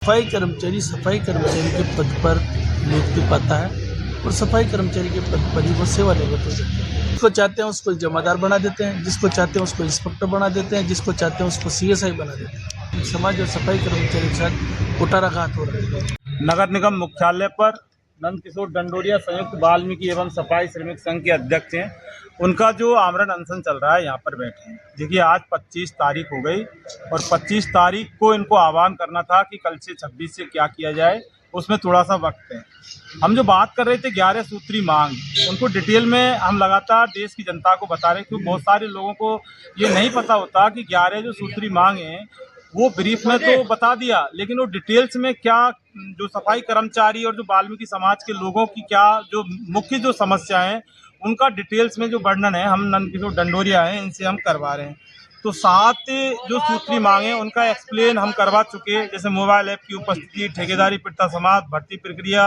सफाई कर्मचारी के पद पर नियुक्ति पाता है और सफाई कर्मचारी के पद पर ही वो सेवा निवृत्त हो जाता है। जिसको चाहते हैं उसको जमादार बना देते हैं, जिसको चाहते हैं उसको इंस्पेक्टर बना देते हैं, जिसको चाहते हैं उसको CSI बना देते हैं। समाज और सफाई कर्मचारी के साथ कुटाराघात हो रहा है। नगर निगम मुख्यालय पर नंदकिशोर डंडोरिया संयुक्त वाल्मीकि एवं सफाई श्रमिक संघ के अध्यक्ष हैं। उनका जो आमरण अनशन चल रहा है, यहाँ पर बैठे हैं। देखिए, आज 25 तारीख हो गई और 25 तारीख को इनको आह्वान करना था कि कल से 26 से क्या किया जाए, उसमें थोड़ा सा वक्त है। हम जो बात कर रहे थे 11 सूत्री मांग, उनको डिटेल में हम लगातार देश की जनता को बता रहे हैं, क्योंकि बहुत सारे लोगों को ये नहीं पता होता कि 11 जो सूत्री मांग हैं वो ब्रीफ में तो बता दिया, लेकिन वो डिटेल्स में क्या, जो सफाई कर्मचारी और जो वाल्मीकि समाज के लोगों की क्या जो मुख्य जो समस्या है, उनका डिटेल्स में जो वर्णन है, हम नंदकिशोर डंडोरिया हैं, इनसे हम करवा रहे हैं। तो 7 जो सूत्री मांगे उनका एक्सप्लेन हम करवा चुके हैं, जैसे मोबाइल ऐप की उपस्थिति, ठेकेदारी प्रथा समाप्त, भर्ती प्रक्रिया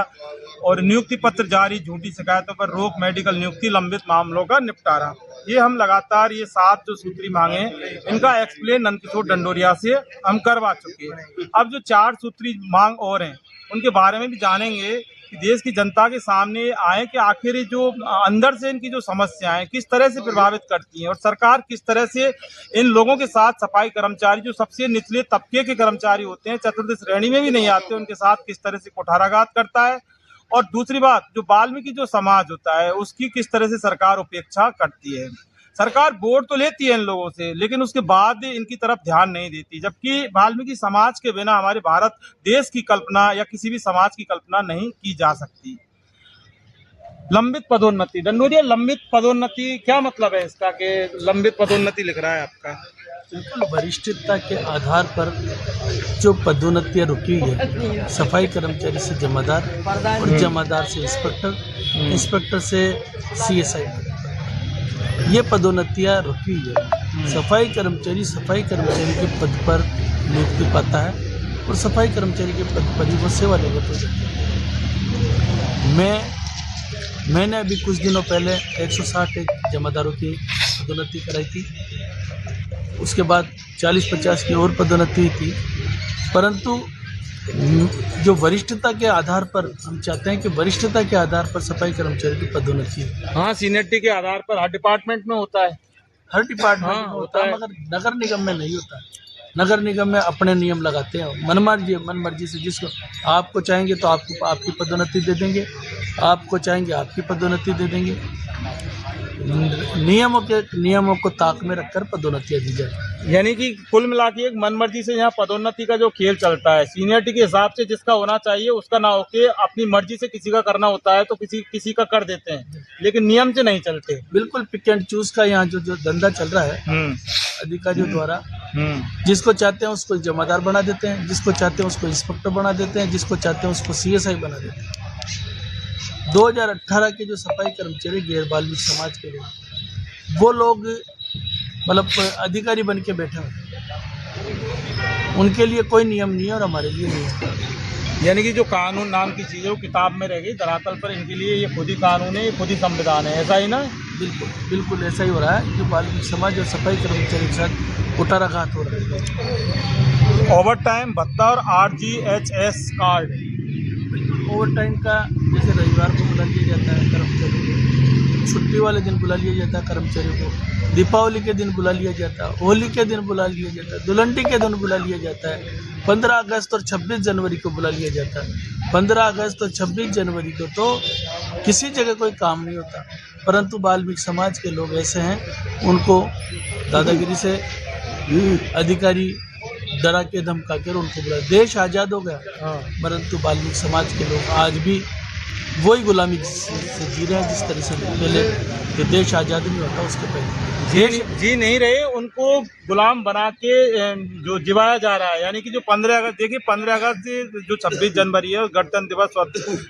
और नियुक्ति पत्र जारी, झूठी शिकायतों पर रोक, मेडिकल नियुक्ति, लंबित मामलों का निपटारा। ये हम लगातार ये 7 जो सूत्री मांगे इनका एक्सप्लेन नंदकिशोर डंडोरिया से हम करवा चुके हैं। अब जो 4 सूत्री मांग और हैं उनके बारे में भी जानेंगे कि देश की जनता के सामने आए कि आखिर जो अंदर से इनकी जो समस्याएं किस तरह से प्रभावित करती हैं और सरकार किस तरह से इन लोगों के साथ, सफाई कर्मचारी जो सबसे निचले तबके के कर्मचारी होते हैं, चतुर्थ श्रेणी में भी नहीं आते, उनके साथ किस तरह से कुठाराघात करता है। और दूसरी बात, जो वाल्मीकि जो समाज होता है उसकी किस तरह से सरकार उपेक्षा करती है। सरकार वोट तो लेती है इन लोगों से, लेकिन उसके बाद इनकी तरफ ध्यान नहीं देती, जबकि वाल्मीकि समाज के बिना हमारे भारत देश की कल्पना या किसी भी समाज की कल्पना नहीं की जा सकती। लंबित पदोन्नति, डंडोरिया, लंबित पदोन्नति क्या मतलब है इसका कि लंबित पदोन्नति लिख रहा है आपका? बिल्कुल, वरिष्ठता के आधार पर जो पदोन्नतियाँ रुकी हुई है, सफाई कर्मचारी से जमादार और जमादार से इंस्पेक्टर, इंस्पेक्टर से CSI, ये पदोन्नतियाँ रुकी हुई है। सफाई कर्मचारी के पद पर नियुक्ति पाता है और सफाई कर्मचारी के पद पर ही वो सेवा निवृत्त हो जाता है। मैंने अभी कुछ दिनों पहले 160 जमादारों की पदोन्नति कराई थी, उसके बाद 40-50 की और पदोन्नति हुई थी। परंतु जो वरिष्ठता के आधार पर, हम चाहते हैं कि वरिष्ठता के आधार पर सफाई कर्मचारी की पदोन्नति है। हाँ, सीनियरिटी के आधार पर हर डिपार्टमेंट में होता है, हर डिपार्टमेंट में होता है, मगर नगर निगम में नहीं होता है। नगर निगम में अपने नियम लगाते हैं, मन मर्जी से। जिसको आपको चाहेंगे तो आपको आपकी पदोन्नति दे देंगे, आपको चाहेंगे आपकी पदोन्नति दे देंगे। नियमों को ताक में रखकर पदोन्नतियाँ दी जाए। यानी कि कुल मिला के एक मनमर्जी से यहाँ पदोन्नति का जो खेल चलता है, सीनियरिटी के हिसाब से जिसका होना चाहिए उसका ना होके अपनी मर्जी से किसी का करना होता है तो किसी का कर देते हैं, लेकिन नियम से नहीं चलते। बिल्कुल पिक एंड चूज का यहाँ जो धंधा चल रहा है अधिकारियों द्वारा, जिसको चाहते हैं उसको जमादार बना देते हैं, जिसको चाहते हैं उसको इंस्पेक्टर बना देते हैं, जिसको चाहते हैं उसको CSI बना देते हैं। 2018 के जो सफाई कर्मचारी गैर वाल्मीकि समाज के लोग, वो लोग मतलब अधिकारी बन के बैठे हैं, उनके लिए कोई नियम नहीं है और हमारे लिए नहीं है। यानी कि जो कानून नाम की चीज़ है वो किताब में रह गई, धरातल पर इनके लिए ये खुद ही कानून है, ये खुद ही संविधान है, ऐसा ही ना? बिल्कुल ऐसा ही हो रहा है। जो वाल्मीकि समाज और सफाई कर्मचारी के साथ कुटाराघात हो रहा है। ओवर टाइम भत्ता और RGHS कार्ड, ओवर टाइम का जैसे रविवार को बुला लिया जाता है कर्मचारियों को, छुट्टी वाले दिन बुला लिया जाता है कर्मचारियों को, दीपावली के दिन बुला लिया जाता है, होली के दिन बुला लिया जाता है, दुलंडी के दिन बुला लिया जाता है, 15 अगस्त और 26 जनवरी को बुला लिया जाता है। 15 अगस्त और 26 जनवरी को तो किसी जगह कोई काम नहीं होता, परंतु वाल्मीकि समाज के लोग ऐसे हैं, उनको दादागिरी से अधिकारी डरा के धमका कर उनको बुला। देश आज़ाद हो गया, परंतु वाल्मीकि समाज के लोग आज भी वही गुलामी से जी रहे हैं जिस तरह से पहले कि देश आज़ाद नहीं होता उसके पहले जी नहीं रहे, उनको गुलाम बना के जो जिवाया जा रहा है। यानी कि जो 15 अगस्त, देखिए 15 अगस्त जो 26 जनवरी है, गणतंत्र दिवस,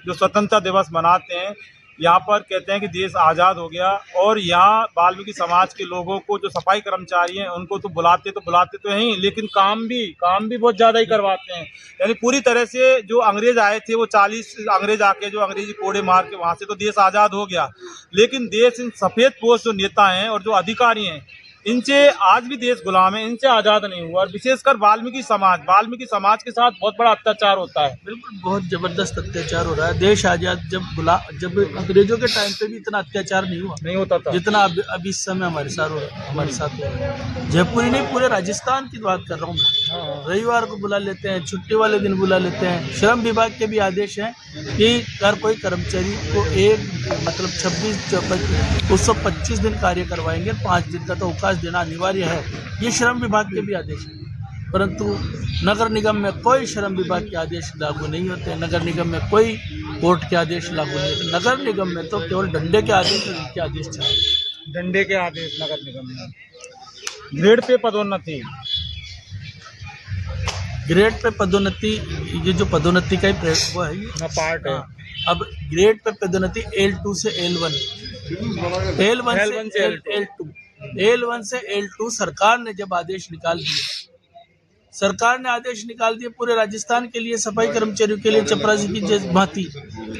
जो स्वतंत्रता दिवस मनाते हैं, यहाँ पर कहते हैं कि देश आज़ाद हो गया, और यहाँ वाल्मीकि समाज के लोगों को, जो सफाई कर्मचारी हैं, उनको तो बुलाते तो हैं, लेकिन काम भी बहुत ज़्यादा ही करवाते हैं। यानी पूरी तरह से जो अंग्रेज आए थे, वो 40 अंग्रेज आके जो अंग्रेजी कोड़े मार के वहाँ से तो देश आज़ाद हो गया, लेकिन देश इन सफ़ेद पोश जो नेता हैं और जो अधिकारी हैं इनसे आज भी देश गुलाम है, इनसे आज़ाद नहीं हुआ। और विशेषकर वाल्मीकि समाज के साथ बहुत बड़ा अत्याचार होता है। बिल्कुल, बहुत जबरदस्त अत्याचार हो रहा है। देश आजाद जब अंग्रेजों के टाइम पे भी इतना अत्याचार नहीं होता था जितना अभी इस समय हमारे साथ हो रहा है। जयपुर ही नहीं, पूरे राजस्थान की बात कर रहा हूँ मैं। रविवार को बुला लेते हैं, छुट्टी वाले दिन बुला लेते हैं। श्रम विभाग के भी आदेश हैं कि हर कोई कर्मचारी को 125 दिन कार्य करवाएंगे, 5 दिन का तो अवकाश देना अनिवार्य है। ये श्रम विभाग के भी आदेश हैं। परंतु नगर निगम में कोई श्रम विभाग के आदेश लागू नहीं होते, नगर निगम में कोई कोर्ट के आदेश लागू नहीं होते। नगर निगम में तो केवल डंडे के आदेश और इनके आदेश चलते। डंडे के आदेश नगर निगम में। ग्रेड पे पदोन्नति, ग्रेड पे पदोन्नति, ये जो पदोन्नति का ही वो है, ये पार्ट है। अब ग्रेड पे पदोन्नति L2 से L1, L1 से L2, L1 से L2 सरकार ने जब आदेश निकाल दिए, सरकार ने आदेश निकाल दिए पूरे राजस्थान के लिए, सफाई कर्मचारियों के लिए चपरासी की भांति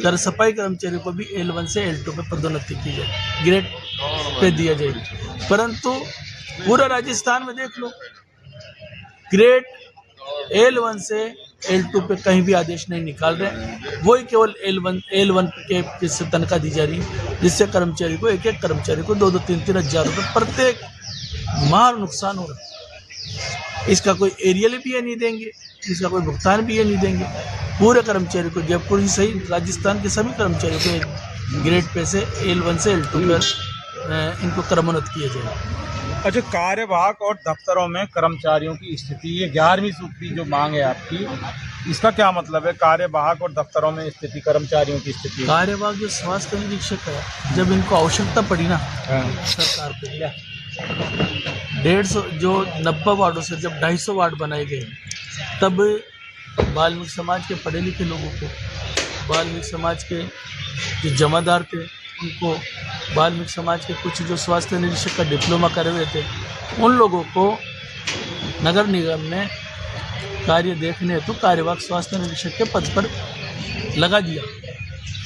कर सफाई कर्मचारियों को भी L1 से L2 पे पदोन्नति की जाए, ग्रेड पे दिया जाए। परंतु पूरा राजस्थान में देख लो, ग्रेड L1 से L2 पे कहीं भी आदेश नहीं निकाल रहे। वही केवल L1 के से तनख्वाह दी जा रही है, जिससे कर्मचारी को एक कर्मचारी को 2-2, 3-3 हज़ार रुपये प्रत्येक माह नुकसान हो रहा है। इसका कोई एरियल भी ये नहीं देंगे, इसका कोई भुगतान भी ये नहीं देंगे। पूरे कर्मचारी को, जयपुर ही सही राजस्थान के सभी कर्मचारियों को ग्रेड पे से L1 से L2 पर इनको क्रमोन्नत किया जाए। अच्छा, कार्यवाहक और दफ्तरों में कर्मचारियों की स्थिति, ये 11वीं सूत्री जो मांग है आपकी, इसका क्या मतलब है? कार्यवाहक और दफ्तरों में स्थिति, कर्मचारियों की स्थिति। कार्यवाहक जो स्वास्थ्य निरीक्षक है, जब इनको आवश्यकता पड़ी ना सरकार को, 150 जो 90 वार्डों से जब 250 वार्ड बनाए गए, तब वाल्मीकि समाज के पढ़े लिखे लोगों को, वाल्मीकि समाज के जो जमादार थे उनको, वाल्मीकि समाज के कुछ जो स्वास्थ्य निरीक्षक का डिप्लोमा करे हुए थे, उन लोगों को नगर निगम ने कार्य देखने हेतु कार्यवाहक स्वास्थ्य निरीक्षक के पद पर लगा दिया।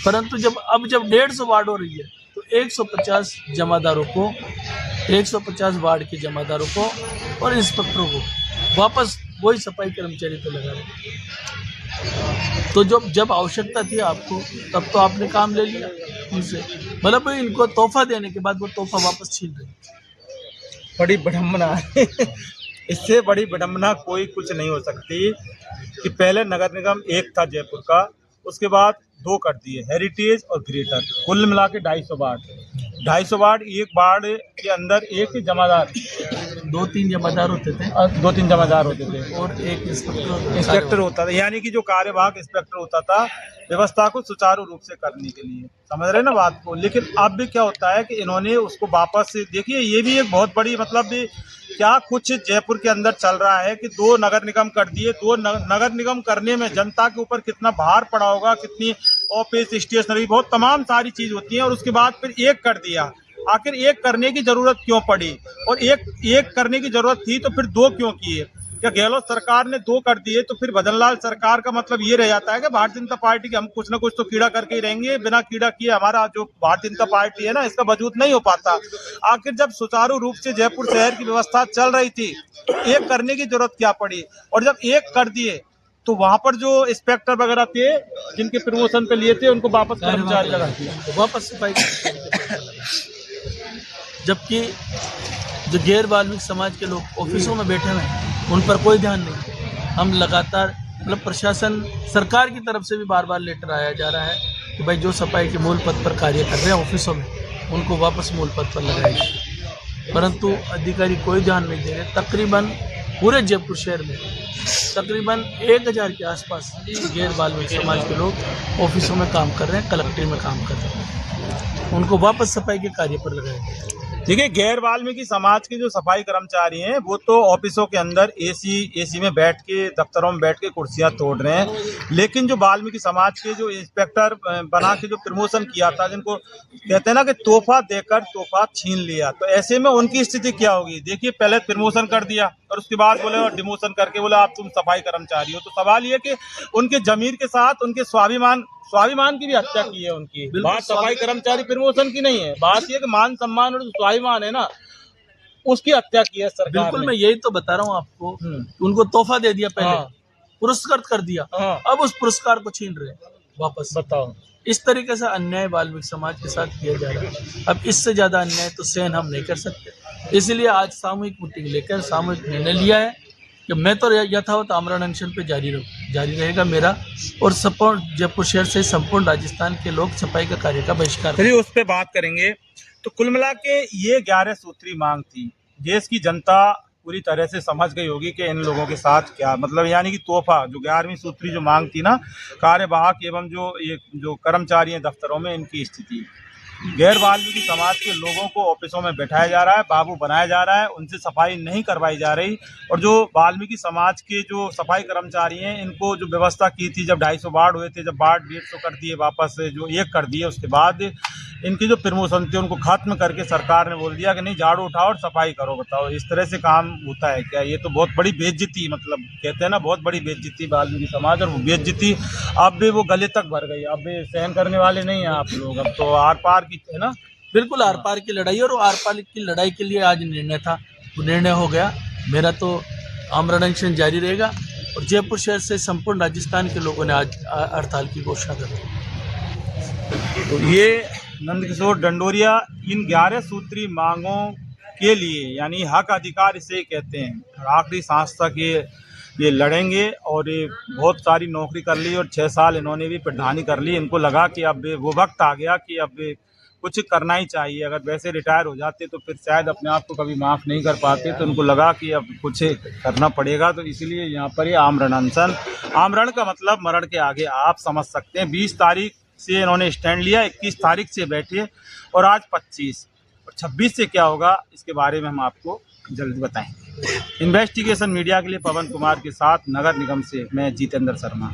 परंतु जब 150 वार्ड हो रही है, तो 150 जमादारों को, 150 वार्ड के जमादारों को और इंस्पेक्टरों को वापस वही सफाई कर्मचारी पे लगा रहे। तो जब आवश्यकता थी आपको, तब तो आपने काम ले लिया उनसे, मतलब इनको तोहफा देने के बाद वो तोहफा वापस छीन रहे। बड़ी विडम्बना है। इससे बड़ी विडम्बना कोई कुछ नहीं हो सकती कि पहले नगर निगम एक था जयपुर का, उसके बाद 2 कर दिए, हेरिटेज और ग्रेटर, कुल मिला के 250 वार्ड। 250 वार्ड, एक वार्ड के अंदर एक ही जमादार, 2-3 जमादार होते थे, 2-3 जमादार होते थे और एक इंस्पेक्टर होता था, यानी कि जो कार्यवाहक इंस्पेक्टर होता था व्यवस्था को सुचारू रूप से करने के लिए। समझ रहे ना बात को? लेकिन अब भी क्या होता है कि इन्होंने उसको वापस, देखिए ये भी एक बहुत बड़ी, मतलब क्या कुछ जयपुर के अंदर चल रहा है कि 2 नगर निगम कर दिए। 2 नगर निगम करने में जनता के ऊपर कितना भार पड़ा होगा, कितनी ऑफिस, स्टेशनरी, बहुत तमाम सारी चीज होती है, और उसके बाद फिर एक कर दिया। आखिर एक करने की जरूरत क्यों पड़ी? और एक करने की जरूरत थी तो फिर 2 क्यों किए? क्या गहलोत सरकार ने 2 कर दिए तो फिर भजनलाल सरकार का मतलब ये रह जाता है कि भारतीय जनता पार्टी के हम कुछ ना कुछ तो कीड़ा करके ही रहेंगे, बिना कीड़ा किए हमारा जो भारतीय जनता पार्टी है ना, इसका वजूद नहीं हो पाता। आखिर जब सुचारू रूप से जयपुर शहर की व्यवस्था चल रही थी, एक करने की जरूरत क्या पड़ी? और जब एक कर दिए तो वहां पर जो इंस्पेक्टर वगैरह थे, जिनके प्रमोशन पे लिए थे, उनको वापस कर्मचारी लगा दिया, वापस सफाई। जबकि जो गैर वाल्मीकि समाज के लोग ऑफिसों में बैठे हुए हैं, उन पर कोई ध्यान नहीं। हम लगातार, मतलब प्रशासन, सरकार की तरफ से भी बार बार लेटर आया जा रहा है कि भाई जो सफाई के मूल पद पर कार्य कर रहे हैं ऑफिसों में, उनको वापस मूल पद पर लगाएंगे। परंतु अधिकारी कोई ध्यान नहीं दे रहे। तकरीबन पूरे जयपुर शहर में तकरीबन 1000 के आसपास गैर वाल्मीकि समाज के लोग ऑफिसों में काम कर रहे हैं, कलेक्ट्रेट में काम कर रहे हैं, उनको वापस सफाई के कार्य पर लगाएंगे। देखिए, गैर वाल्मीकि समाज के जो सफाई कर्मचारी हैं, वो तो ऑफिसों के अंदर एसी में बैठ के, दफ्तरों में बैठ के कुर्सियां तोड़ रहे हैं, लेकिन जो वाल्मीकि समाज के जो इंस्पेक्टर बना के जो प्रमोशन किया था, जिनको कहते हैं ना कि तोहफा देकर तोहफा छीन लिया, तो ऐसे में उनकी स्थिति क्या होगी? देखिए, पहले प्रमोशन कर दिया और उसके बाद बोले, और डिमोशन करके बोले आप तुम सफाई कर्मचारी हो। तो सवाल ये कि उनके जमीर के साथ उनके स्वाभिमान की भी हत्या की है उनकी। बात सफाई कर्मचारी प्रमोशन की नहीं है, बात ये कि मान सम्मान और स्वाभिमान है ना, उसकी हत्या की है सरकार बिल्कुल, ने। मैं यही तो बता रहा हूँ आपको। उनको तोहफा दे दिया पहले, हाँ। पुरस्कृत कर दिया, हाँ। अब उस पुरस्कार को छीन रहे हैं वापस। बताओ। इस तरीके से अन्याय वाल्मीकि समाज के साथ किया जा रहा है। अब इससे ज्यादा अन्याय तो सहन हम नहीं कर सकते। इसलिए आज सामूहिक मीटिंग लेकर सामूहिक निर्णय लिया है कि मैं तो यथावत आमरण अनशन पे जारी रहेगा मेरा, और संपूर्ण जयपुर शहर से संपूर्ण राजस्थान के लोग सफाई का कार्य का बहिष्कार। चलिए उस पर बात करेंगे। तो कुल मिला के ये 11 सूत्री मांग थी। देश की जनता पूरी तरह से समझ गई होगी कि इन लोगों के साथ क्या मतलब, यानी कि तोहफा जो 11वीं सूत्री जो मांग थी ना, कार्यवाहक एवं जो कर्मचारी हैं दफ्तरों में, इनकी स्थिति, गैर वाल्मीकि समाज के लोगों को ऑफिसों में बैठाया जा रहा है, बाबू बनाया जा रहा है, उनसे सफाई नहीं करवाई जा रही। और जो वाल्मीकि समाज के जो सफाई कर्मचारी हैं, इनको जो व्यवस्था की थी जब 250 वार्ड हुए थे, जब वार्ड 150 कर दिए, वापस जो 1 कर दिए, उसके बाद इनकी जो प्रमोशन थी उनको खत्म करके सरकार ने बोल दिया कि नहीं, झाड़ू उठाओ और सफाई करो। बताओ इस तरह से काम होता है क्या? ये तो बहुत बड़ी बेइज्जती, मतलब कहते हैं ना, बहुत बड़ी बेइज्जती वाल्मीकि समाज, और वो बेइज्जती अब भी वो गले तक भर गई। अब भी सहन करने वाले नहीं हैं आप लोग, अब तो आर पार की है ना। बिल्कुल आर पार की लड़ाई, और आर पार की लड़ाई के लिए आज निर्णय था, वो निर्णय हो गया। मेरा तो आमरण अनशन जारी रहेगा, और जयपुर शहर से संपूर्ण राजस्थान के लोगों ने आज हड़ताल की घोषणा कर दी। तो ये नंदकिशोर डंडोरिया इन 11 सूत्री मांगों के लिए, यानी हक अधिकार इसे कहते हैं, आखिरी सांस तक ये लड़ेंगे। और ये बहुत सारी नौकरी कर ली, और 6 साल इन्होंने भी प्रधानी कर ली। इनको लगा कि अब वो वक्त आ गया कि अब कुछ करना ही चाहिए। अगर वैसे रिटायर हो जाते तो फिर शायद अपने आप को कभी माफ़ नहीं कर पाते, तो उनको लगा कि अब कुछ करना पड़ेगा। तो इसीलिए यहाँ पर ये आमरण अनशन, आमरण का मतलब मरण के आगे, आप समझ सकते हैं। 20 तारीख से इन्होंने स्टैंड लिया, 21 तारीख से बैठे, और आज 25 और 26 से क्या होगा इसके बारे में हम आपको जल्द बताएंगे। इन्वेस्टिगेशन मीडिया के लिए पवन कुमार के साथ नगर निगम से मैं जितेंद्र शर्मा।